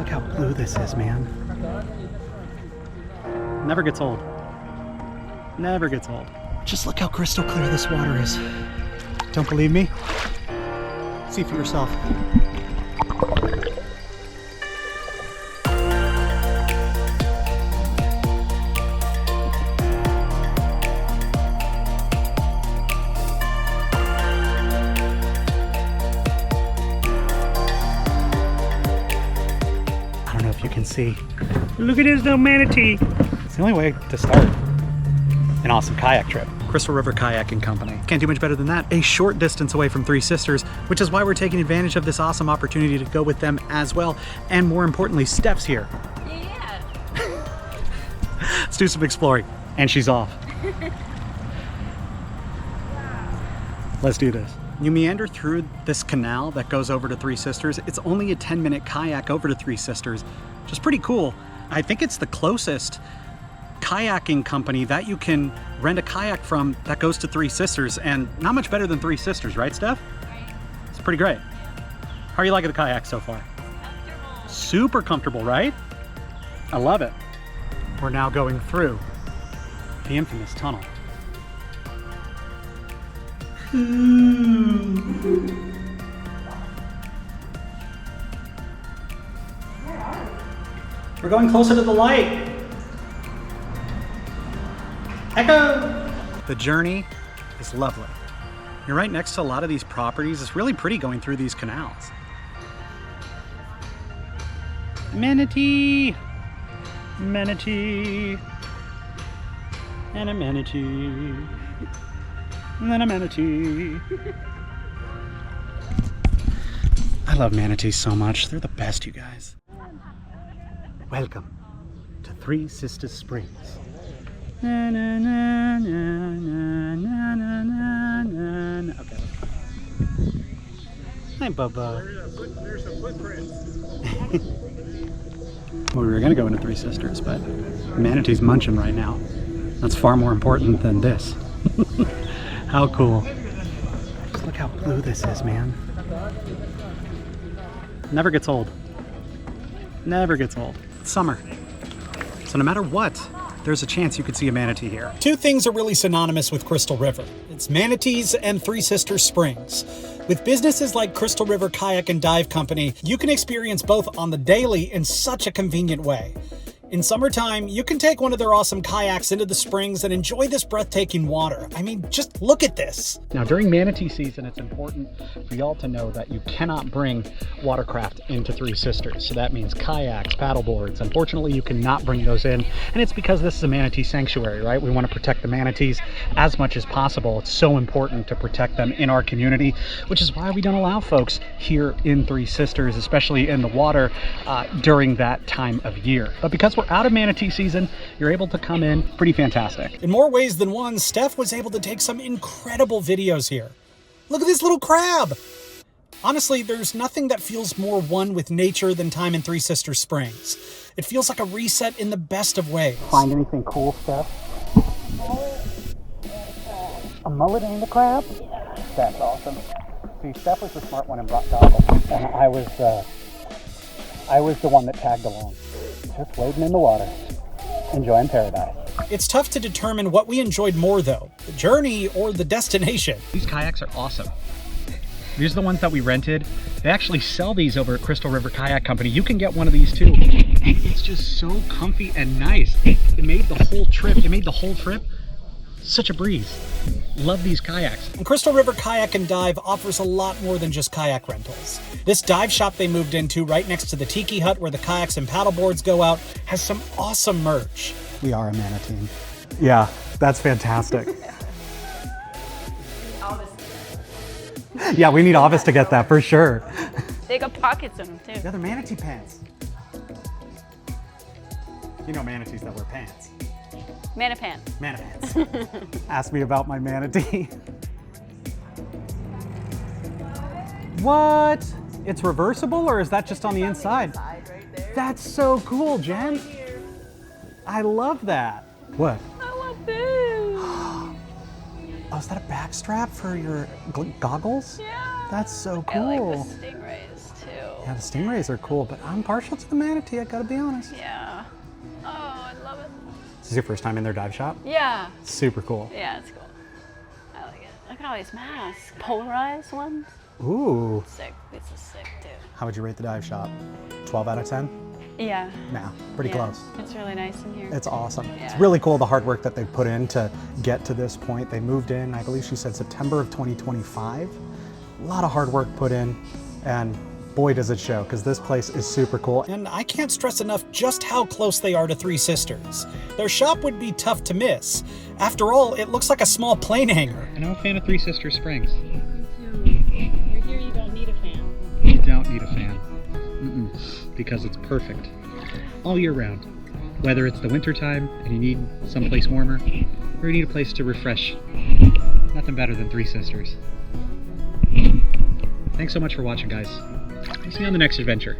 Look how blue this is, man. Never gets old. Never gets old. Just look how crystal clear this water is. Don't believe me? See for yourself. I don't know if you can see. Look at this little manatee. It's the only way to start an awesome kayak trip. Crystal River Kayaking Company. Can't do much better than that. A short distance away from Three Sisters, which is why we're taking advantage of this awesome opportunity to go with them as well. And more importantly, Steph's here. Yeah. Let's do some exploring. And she's off. Let's do this. You meander through this canal that goes over to Three Sisters. It's only a 10-minute kayak over to Three Sisters, which is pretty cool. I think it's the closest kayaking company that you can rent a kayak from that goes to Three Sisters, and not much better than Three Sisters, right, Steph? Right. It's pretty great. How are you liking the kayak so far? Comfortable. Super comfortable, right? I love it. We're now going through the infamous tunnel. We're going closer to the light. Echo! The journey is lovely. You're right next to a lot of these properties. It's really pretty going through these canals. Manatee! Manatee! And a manatee. And then a manatee. I love manatees so much. They're the best, you guys. Welcome to Three Sisters Springs. Na, na, na, na, na, na, na, na, na. Okay. Hi, Bubba. There's some footprints. Well, we were going to go into Three Sisters, but manatee's munching right now. That's far more important than this. How cool. Just look how blue this is, man. Never gets old. Never gets old. It's summer. So no matter what, there's a chance you could see a manatee here. Two things are really synonymous with Crystal River. It's manatees and Three Sisters Springs. With businesses like Crystal River Kayak and Dive Company, you can experience both on the daily in such a convenient way. In summertime, you can take one of their awesome kayaks into the springs and enjoy this breathtaking water. I mean, just look at this. Now, during manatee season, it's important for y'all to know that you cannot bring watercraft into Three Sisters. So that means kayaks, paddleboards. Unfortunately, you cannot bring those in. And it's because this is a manatee sanctuary, right? We want to protect the manatees as much as possible. It's so important to protect them in our community, which is why we don't allow folks here in Three Sisters, especially in the water during that time of year. But because we're out of manatee season, you're able to come in. Pretty fantastic. In more ways than one, Steph was able to take some incredible videos here. Look at this little crab. Honestly, there's nothing that feels more one with nature than time in Three Sisters Springs. It feels like a reset in the best of ways. Find anything cool, Steph? A mullet and a crab? Yeah. That's awesome. See, Steph was the smart one and brought goggles, and I was the one that tagged along. Just wading in the water, enjoying paradise. It's tough to determine what we enjoyed more though, the journey or the destination. These kayaks are awesome. These are the ones that we rented. They actually sell these over at Crystal River Kayak Company. You can get one of these too. It's just so comfy and nice. It made the whole trip such a breeze. Love these kayaks. And Crystal River Kayak and Dive offers a lot more than just kayak rentals. This dive shop they moved into right next to the tiki hut where the kayaks and paddleboards go out has some awesome merch. We are a manatee. Yeah, that's fantastic. Yeah, we need Avis to get that for sure. They got pockets in them too. Yeah, they're manatee pants. You know manatees that wear pants. Manapants. Manapants. Ask me about my manatee. What? It's reversible, or is that just on the inside? Right there. That's so cool, Jen. I love that. What? I want this. Oh, is that a back strap for your goggles? Yeah. That's so I like cool. the stingrays too. Yeah, the stingrays are cool, but I'm partial to the manatee, I gotta be honest. Yeah. Oh, I love it. This is your first time in their dive shop? Yeah. Super cool. Yeah, it's cool. I like it. Look at all these masks. Polarized ones. Ooh. Sick. This is sick too. How would you rate the dive shop? 12 out of 10? Yeah. Nah, pretty Yeah. close. It's really nice in here. It's awesome. It's Yeah. really cool the hard work that they've put in to get to this point. They moved in, I believe she said September of 2025. A lot of hard work put in, and boy does it show, because this place is super cool. And I can't stress enough just how close they are to Three Sisters. Their shop would be tough to miss. After all, it looks like a small plane hangar. And I'm a fan of Three Sisters Springs. You're here, you don't need a fan. You don't need a fan. Because it's perfect all year round. Whether it's the winter time and you need someplace warmer, or you need a place to refresh, nothing better than Three Sisters. Thanks so much for watching, guys. See you on the next adventure.